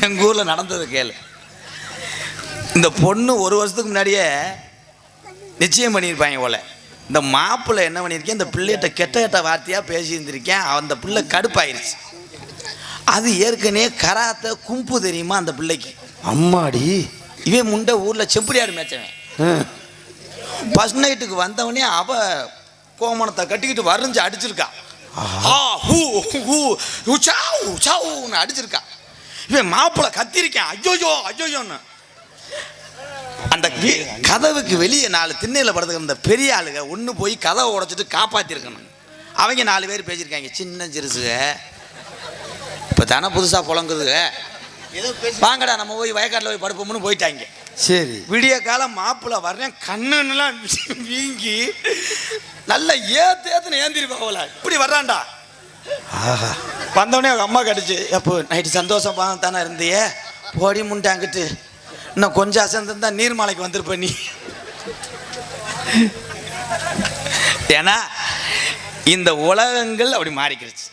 எங்கள் ஊரில் நடந்தது கேளு. இந்த பொண்ணு ஒரு வருஷத்துக்கு முன்னாடியே நிச்சயம் பண்ணியிருப்பாங்க போல. இந்த மாப்பிள்ளை என்ன பண்ணியிருக்கேன், இந்த பிள்ளைகிட்ட கெட்ட கெட்ட வார்த்தையாக பேசியிருந்திருக்கேன். அந்த பிள்ளை கடுப்பாயிருச்சு. அது ஏற்கனவே கராத்த கும்பு தெரியுமா அந்த பிள்ளைக்கு. அம்மாடி, இவன் முண்டை ஊரில் செம்படியாடு மேய்ச்சவன். ஃபர்ஸ்ட் நைட்டுக்கு வந்தவனே அவ கோமணத்தை கட்டிக்கிட்டு வரைஞ்சி அடிச்சிருக்கா. அடிச்சிருக்கா. இவன் மாப்பிள்ளை கத்திருக்கேன், ஐயோயோ ஐயோயோன்னு. அந்த கதவுக்கு வெளியே 4 திண்ணையில் படுத்துக்கிற இந்த பெரிய ஆளுங்க ஒன்று போய் கதவை உடைச்சிட்டு காப்பாற்றிருக்கணும். அவங்க 4 பேர் பேசியிருக்காங்க. சின்ன சிறுசுக இப்போ தானே புதுசாக புழங்குதுங்க, வாங்கடா நம்ம போய் வயக்காட்டில் போய் படுப்போம்னு போயிட்டாங்க. சரி, விடிய காலம் மாப்பிள்ளை வர்றேன், கண்ணுன்னெலாம் வீங்கி நல்லா ஏத்துன்னு ஏந்திருப்பா போல. இப்படி வர்றான்டா. ஆஹா, வந்தவொடனே அவங்க அம்மா கடிச்சு, எப்போ நைட்டு சந்தோஷமா தானே இருந்தியே, போடி முண்டாங்கிட்டு இன்னும் கொஞ்சம் அசந்திருந்தா நீர்மாலைக்கு வந்திருப்ப நீ. ஏன்னா இந்த உலகங்கள் அப்படி மாறிக்கிடுச்சு.